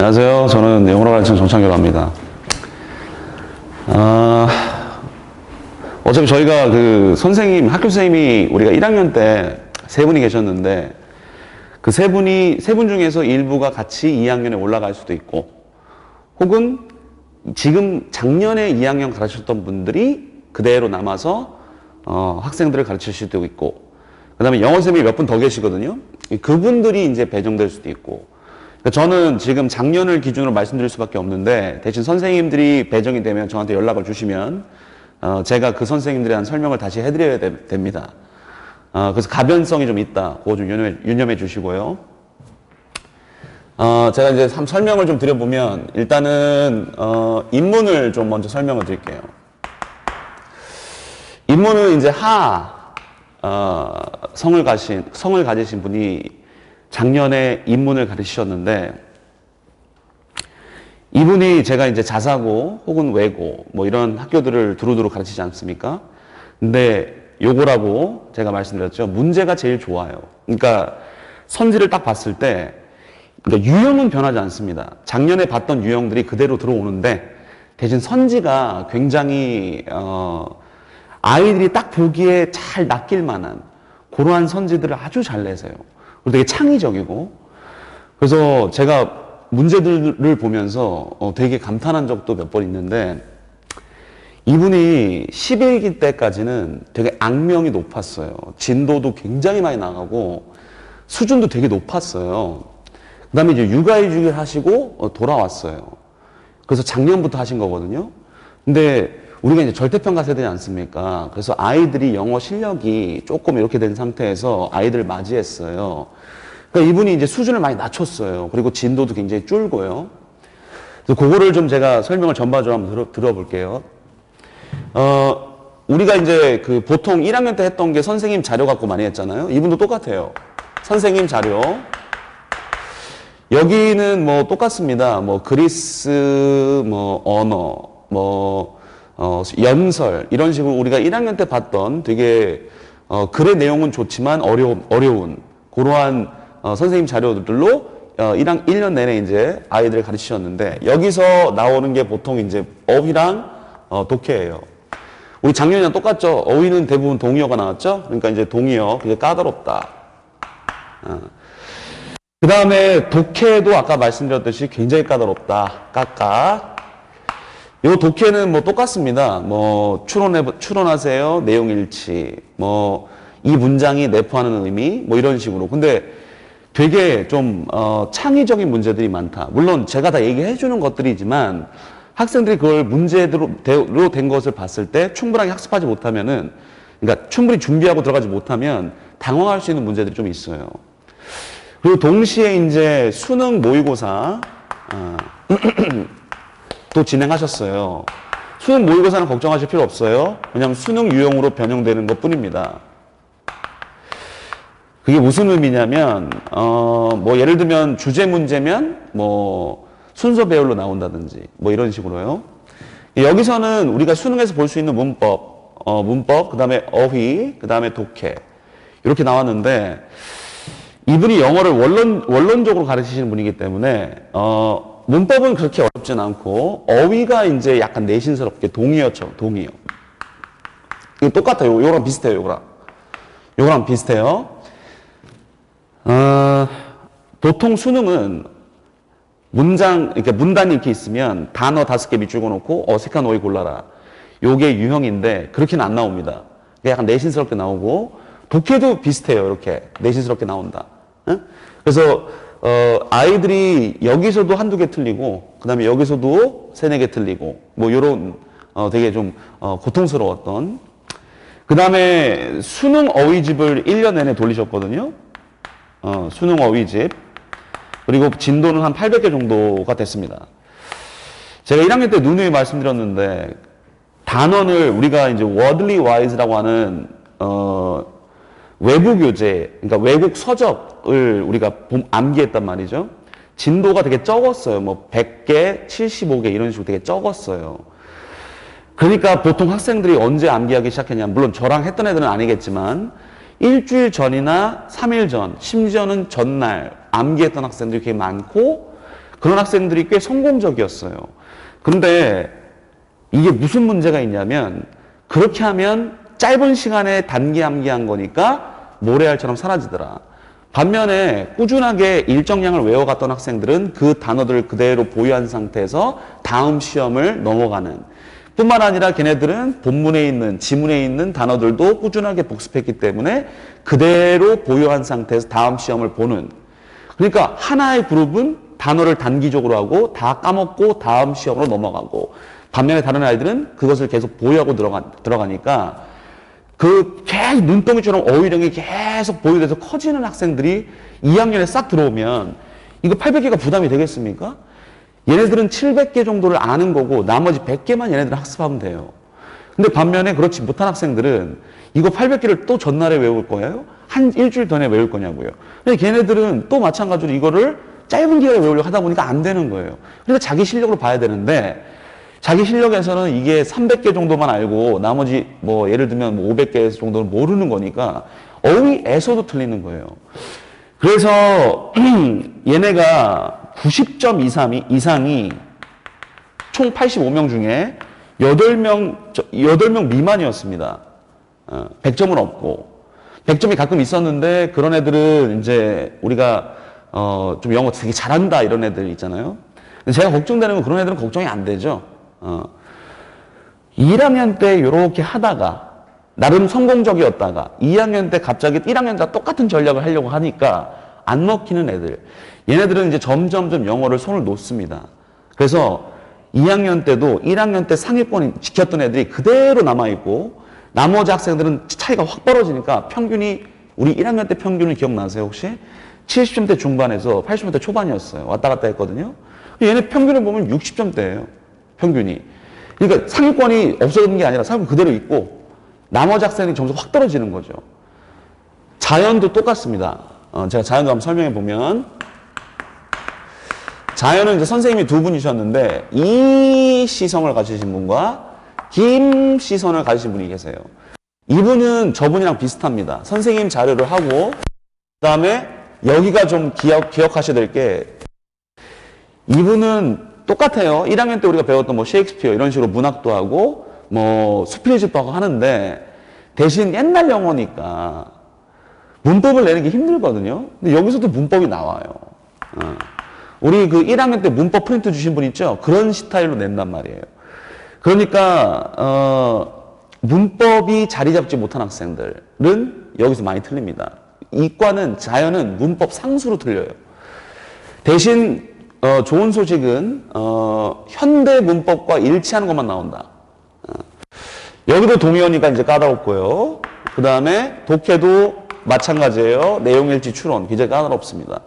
안녕하세요. 저는 영어로 가르치는 정창규라고 합니다. 어차피 저희가 학교 선생님이 우리가 1학년 때 세 분이 계셨는데 그 세 분 중에서 일부가 같이 2학년에 올라갈 수도 있고 혹은 지금 작년에 2학년 가르치셨던 분들이 그대로 남아서 학생들을 가르칠 수도 있고 그 다음에 영어 선생님이 몇 분 더 계시거든요. 그분들이 이제 배정될 수도 있고 저는 지금 작년을 기준으로 말씀드릴 수밖에 없는데 대신 선생님들이 배정이 되면 저한테 연락을 주시면 제가 그 선생님들에 대한 설명을 다시 해드려야 됩니다. 그래서 가변성이 좀 있다. 그거 좀 유념해 주시고요. 제가 이제 설명을 좀 드려보면 일단은 인문을 좀 먼저 설명을 드릴게요. 인문은 이제 성을 가지신 분이 작년에 인문을 가르치셨는데 이분이 제가 이제 자사고 혹은 외고 뭐 이런 학교들을 두루두루 가르치지 않습니까? 근데 요거라고 제가 말씀드렸죠. 문제가 제일 좋아요. 그러니까 선지를 딱 봤을 때 그러니까 유형은 변하지 않습니다. 작년에 봤던 유형들이 그대로 들어오는데 대신 선지가 굉장히 아이들이 딱 보기에 잘 낚일 만한 그러한 선지들을 아주 잘 내세요. 그리고 되게 창의적이고 그래서 제가 문제들을 보면서 되게 감탄한 적도 몇 번 있는데 이분이 11기 때까지는 되게 악명이 높았어요. 진도도 굉장히 많이 나가고 수준도 되게 높았어요. 그 다음에 이제 육아휴직을 하시고 돌아왔어요. 그래서 작년부터 하신 거거든요. 근데 우리가 이제 절대평가 세대지 않습니까? 그래서 아이들이 영어 실력이 조금 이렇게 된 상태에서 아이들을 맞이했어요. 그러니까 이분이 이제 수준을 많이 낮췄어요. 그리고 진도도 굉장히 줄고요. 그래서 그거를 좀 제가 설명을 전반적으로 한번 들어볼게요. 우리가 이제 보통 1학년 때 했던 게 선생님 자료 갖고 많이 했잖아요. 이분도 똑같아요. 선생님 자료. 여기는 뭐 똑같습니다. 뭐 그리스, 뭐 언어, 연설 이런 식으로 우리가 1학년 때 봤던 되게 글의 내용은 좋지만 어려운 그러한 선생님 자료들로 1년 내내 이제 아이들을 가르치셨는데 여기서 나오는 게 보통 이제 어휘랑 독해예요. 우리 작년이랑 똑같죠. 어휘는 대부분 동의어가 나왔죠. 그러니까 이제 동의어 그게 까다롭다. 그 다음에 독해도 아까 말씀드렸듯이 굉장히 까다롭다. 까까. 요 독해는 뭐 똑같습니다. 뭐 추론하세요. 내용 일치. 뭐 이 문장이 내포하는 의미. 뭐 이런 식으로. 근데 되게 좀 창의적인 문제들이 많다. 물론 제가 다 얘기해 주는 것들이지만 학생들이 그걸 문제대로 된 것을 봤을 때 충분하게 학습하지 못하면은 그러니까 충분히 준비하고 들어가지 못하면 당황할 수 있는 문제들이 좀 있어요. 그리고 동시에 이제 수능 모의고사 또 진행하셨어요. 수능 모의고사는 걱정하실 필요 없어요. 왜냐하면 수능 유형으로 변형되는 것 뿐입니다. 그게 무슨 의미냐면 뭐 예를 들면 주제 문제면 뭐 순서 배열로 나온다든지 뭐 이런 식으로요. 여기서는 우리가 수능에서 볼 수 있는 문법, 그 다음에 어휘, 그 다음에 독해 이렇게 나왔는데 이분이 영어를 원론적으로 가르치시는 분이기 때문에 문법은 그렇게 어렵진 않고 어휘가 이제 약간 내신스럽게 동의어처럼 동의어. 이거 똑같아요. 요거랑 비슷해요. 요거랑 비슷해요. 보통 수능은 그러니까 문단이 이렇게 있으면 단어 5개 밑줄 그어놓고 어색한 어휘 골라라. 요게 유형인데 그렇게는 안 나옵니다. 약간 내신스럽게 나오고 독해도 비슷해요. 이렇게 내신스럽게 나온다. 응? 그래서 아이들이 여기서도 한두 개 틀리고 그 다음에 여기서도 3-4개 틀리고 뭐 요런 되게 좀 고통스러웠던 그 다음에 수능 어휘집을 1년 내내 돌리셨거든요. 수능 어휘집 그리고 진도는 한 800개 정도가 됐습니다. 제가 1학년 때 누누이 말씀드렸는데 단원을 우리가 이제 wordly wise라고 하는 외부 교재, 그러니까 외국 서적을 우리가 암기했단 말이죠. 진도가 되게 적었어요. 뭐 100개, 75개 이런 식으로 되게 적었어요. 그러니까 보통 학생들이 언제 암기하기 시작했냐. 물론 저랑 했던 애들은 아니겠지만 일주일 전이나 3일 전, 심지어는 전날 암기했던 학생들이 되게 많고 그런 학생들이 꽤 성공적이었어요. 그런데 이게 무슨 문제가 있냐면 그렇게 하면 짧은 시간에 단기 암기한 거니까 모래알처럼 사라지더라. 반면에 꾸준하게 일정량을 외워갔던 학생들은 그 단어들을 그대로 보유한 상태에서 다음 시험을 넘어가는, 뿐만 아니라 걔네들은 본문에 있는, 지문에 있는 단어들도 꾸준하게 복습했기 때문에 그대로 보유한 상태에서 다음 시험을 보는, 그러니까 하나의 그룹은 단어를 단기적으로 하고 다 까먹고 다음 시험으로 넘어가고, 반면에 다른 아이들은 그것을 계속 보유하고 들어가니까 그 계속 눈덩이처럼 어휘력이 계속 보유돼서 커지는 학생들이 2학년에 싹 들어오면 이거 800개가 부담이 되겠습니까? 얘네들은 700개 정도를 아는 거고 나머지 100개만 얘네들은 학습하면 돼요. 근데 반면에 그렇지 못한 학생들은 이거 800개를 또 전날에 외울 거예요? 한 일주일 전에 외울 거냐고요. 근데 걔네들은 또 마찬가지로 이거를 짧은 기간에 외우려고 하다 보니까 안 되는 거예요. 그래서 자기 실력으로 봐야 되는데 자기 실력에서는 이게 300개 정도만 알고 나머지 뭐 예를 들면 뭐 500개 정도는 모르는 거니까 어휘에서도 틀리는 거예요. 그래서 얘네가 90점 이상이 총 85명 중에 8명 미만이었습니다. 100점은 없고 100점이 가끔 있었는데 그런 애들은 이제 우리가 좀 영어 되게 잘한다 이런 애들 있잖아요. 근데 제가 걱정되는 건 그런 애들은 걱정이 안 되죠. 1학년 때 이렇게 하다가 나름 성공적이었다가 2학년 때 갑자기 1학년 때 똑같은 전략을 하려고 하니까 안 먹히는 애들, 얘네들은 이제 점점점 영어를 손을 놓습니다. 그래서 2학년 때도 1학년 때 상위권 지켰던 애들이 그대로 남아있고 나머지 학생들은 차이가 확 벌어지니까 평균이, 우리 1학년 때 평균을 기억나세요 혹시? 70점대 중반에서 80점대 초반이었어요. 왔다 갔다 했거든요. 얘네 평균을 보면 60점대예요. 평균이. 그러니까 상위권이 없어지는 게 아니라 상위권 그대로 있고 나머지 학생이 점수 확 떨어지는 거죠. 자연도 똑같습니다. 제가 자연도 한번 설명해 보면, 자연은 이제 선생님이 두 분이셨는데 이 시성을 가지신 분과 김 시선을 가지신 분이 계세요. 이분은 저분이랑 비슷합니다. 선생님 자료를 하고 그 다음에 여기가 좀 기억하셔야 될 게, 이분은 똑같아요. 1학년 때 우리가 배웠던 뭐 셰익스피어 이런 식으로 문학도 하고 뭐 수필집도 하고 하는데 대신 옛날 영어니까 문법을 내는 게 힘들거든요. 근데 여기서도 문법이 나와요. 우리 그 1학년 때 문법 프린트 주신 분 있죠? 그런 스타일로 낸단 말이에요. 그러니까 문법이 자리 잡지 못한 학생들은 여기서 많이 틀립니다. 이과는, 자연은 문법 상수로 틀려요. 대신 좋은 소식은 현대 문법과 일치하는 것만 나온다. 여기도 동의어니까 이제 까다롭고요. 그 다음에 독해도 마찬가지예요. 내용일치 추론 굉장히 까다롭습니다.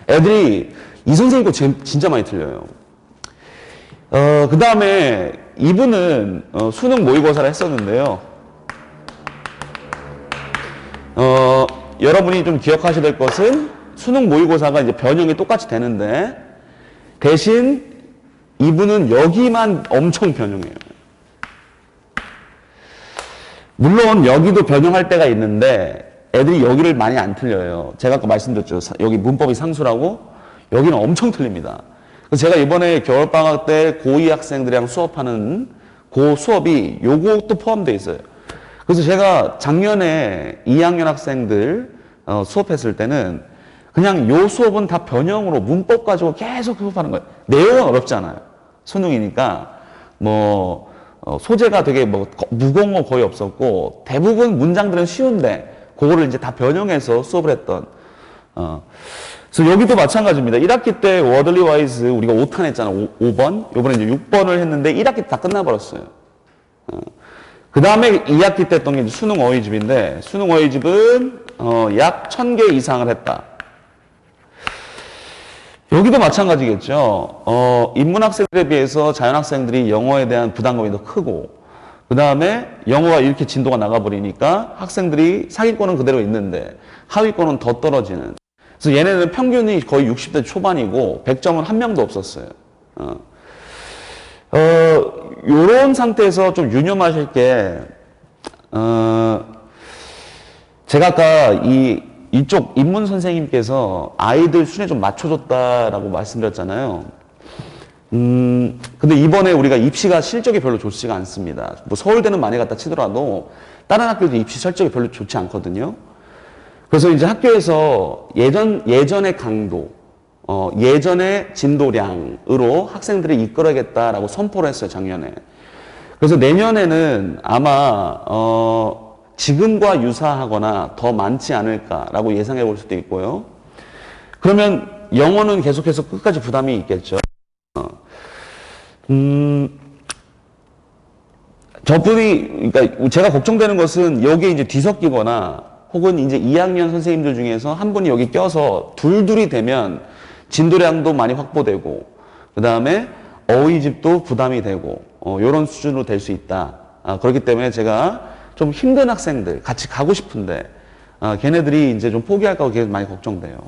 애들이 이 선생님 거 진짜 많이 틀려요. 그 다음에 이분은 수능 모의고사를 했었는데요. 여러분이 좀 기억하셔야 될 것은 수능 모의고사가 이제 변형이 똑같이 되는데 대신 이분은 여기만 엄청 변형해요. 물론 여기도 변형할 때가 있는데 애들이 여기를 많이 안 틀려요. 제가 아까 말씀드렸죠. 여기 문법이 상수라고. 여기는 엄청 틀립니다. 그래서 제가 이번에 겨울방학 때 고2 학생들이랑 수업하는 그 수업이 요것도 포함되어 있어요. 그래서 제가 작년에 2학년 학생들 수업했을 때는 그냥 요 수업은 다 변형으로 문법 가지고 계속 수업하는 거예요. 내용은 어렵지 않아요. 수능이니까 뭐 소재가 되게 뭐 무거운 거 거의 없었고 대부분 문장들은 쉬운데 그거를 이제 다 변형해서 수업을 했던. 그래서 여기도 마찬가지입니다. 1학기 때 워들리 와이즈 우리가 5탄 했잖아. 5번. 요번에 이제 6번을 했는데 1학기 다 끝나버렸어요. 그 다음에 2학기 때 했던 게 이제 수능 어휘집인데 수능 어휘집은 약 1000개 이상을 했다. 여기도 마찬가지겠죠. 인문학생들에 비해서 자연학생들이 영어에 대한 부담감이 더 크고 그 다음에 영어가 이렇게 진도가 나가버리니까 학생들이 상위권은 그대로 있는데 하위권은 더 떨어지는. 그래서 얘네는 평균이 거의 60대 초반이고 100점은 한 명도 없었어요. 요런 상태에서 좀 유념하실 게, 제가 아까 이 이쪽 인문 선생님께서 아이들 수준에 좀 맞춰줬다라고 말씀드렸잖아요. 근데 이번에 우리가 입시가 실적이 별로 좋지가 않습니다. 뭐 서울대는 많이 갔다 치더라도 다른 학교도 입시 실적이 별로 좋지 않거든요. 그래서 이제 학교에서 예전의 강도, 예전의 진도량으로 학생들을 이끌어야겠다라고 선포를 했어요, 작년에. 그래서 내년에는 아마, 지금과 유사하거나 더 많지 않을까라고 예상해 볼 수도 있고요. 그러면 영어는 계속해서 끝까지 부담이 있겠죠. 그러니까 제가 걱정되는 것은 여기에 이제 뒤섞이거나 혹은 이제 2학년 선생님들 중에서 한 분이 여기 껴서 둘둘이 되면 진도량도 많이 확보되고, 그 다음에 어휘집도 부담이 되고, 요런 수준으로 될 수 있다. 그렇기 때문에 제가 좀 힘든 학생들, 같이 가고 싶은데, 걔네들이 이제 좀 포기할까 계속 많이 걱정돼요.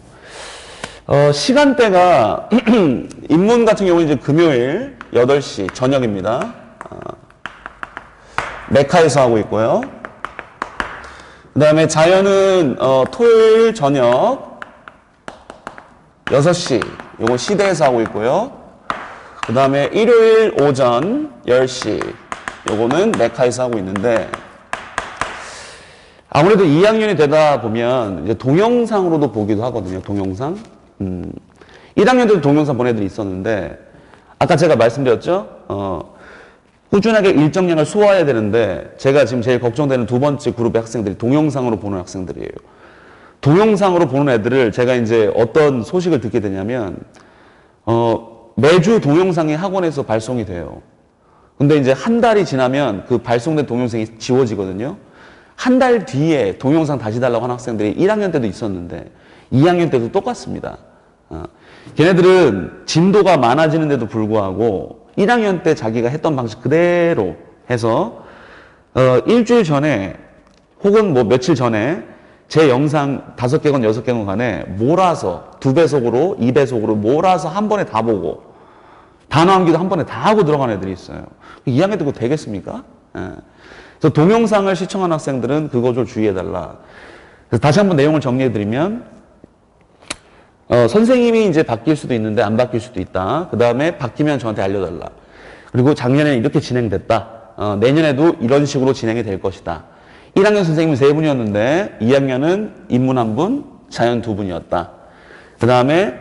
시간대가, 인문 같은 경우는 이제 금요일 8시 저녁입니다. 메카에서 하고 있고요. 그 다음에 자연은, 토요일 저녁 6시, 요거 시대에서 하고 있고요. 그 다음에 일요일 오전 10시, 요거는 메카에서 하고 있는데, 아무래도 2학년이 되다 보면 이제 동영상으로도 보기도 하거든요. 동영상. 1학년 때도 동영상 보내들이 있었는데, 아까 제가 말씀드렸죠? 꾸준하게 일정량을 소화해야 되는데, 제가 지금 제일 걱정되는 두 번째 그룹의 학생들이 동영상으로 보는 학생들이에요. 동영상으로 보는 애들을 제가 이제 어떤 소식을 듣게 되냐면, 매주 동영상이 학원에서 발송이 돼요. 근데 이제 한 달이 지나면 그 발송된 동영상이 지워지거든요. 한 달 뒤에 동영상 다시 달라고 하는 학생들이 1학년 때도 있었는데 2학년 때도 똑같습니다. 걔네들은 진도가 많아지는데도 불구하고 1학년 때 자기가 했던 방식 그대로 해서 일주일 전에 혹은 뭐 며칠 전에 제 영상 5개건 6개건 간에 몰아서 2배속으로 2배속으로 몰아서 한 번에 다 보고 단어 암기도 한 번에 다 하고 들어간 애들이 있어요. 2학년 때 그거 되겠습니까? 그래서 동영상을 시청한 학생들은 그거 좀 주의해달라. 그래서 다시 한번 내용을 정리해드리면, 선생님이 이제 바뀔 수도 있는데 안 바뀔 수도 있다. 그 다음에 바뀌면 저한테 알려달라. 그리고 작년에는 이렇게 진행됐다. 내년에도 이런 식으로 진행이 될 것이다. 1학년 선생님은 3분이었는데 2학년은 인문 1분, 자연 2분이었다. 그 다음에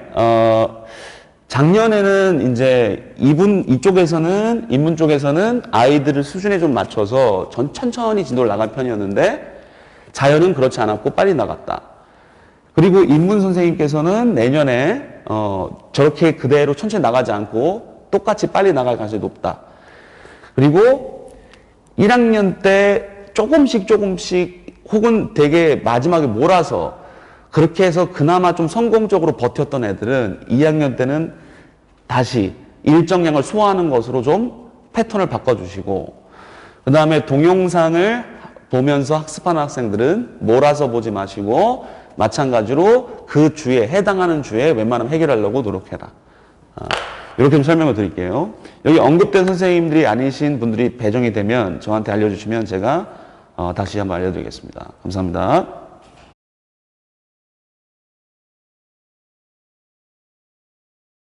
작년에는 이제 이쪽에서는 인문 쪽에서는 아이들을 수준에 좀 맞춰서 천천히 진도를 나간 편이었는데 자연은 그렇지 않았고 빨리 나갔다. 그리고 인문 선생님께서는 내년에 저렇게 그대로 천천히 나가지 않고 똑같이 빨리 나갈 가능성이 높다. 그리고 1학년 때 조금씩 혹은 되게 마지막에 몰아서 그렇게 해서 그나마 좀 성공적으로 버텼던 애들은 2학년 때는 다시 일정량을 소화하는 것으로 좀 패턴을 바꿔주시고, 그 다음에 동영상을 보면서 학습하는 학생들은 몰아서 보지 마시고 마찬가지로 그 주에 해당하는 주에 웬만하면 해결하려고 노력해라. 이렇게 좀 설명을 드릴게요. 여기 언급된 선생님들이 아니신 분들이 배정이 되면 저한테 알려주시면 제가 다시 한번 알려드리겠습니다. 감사합니다.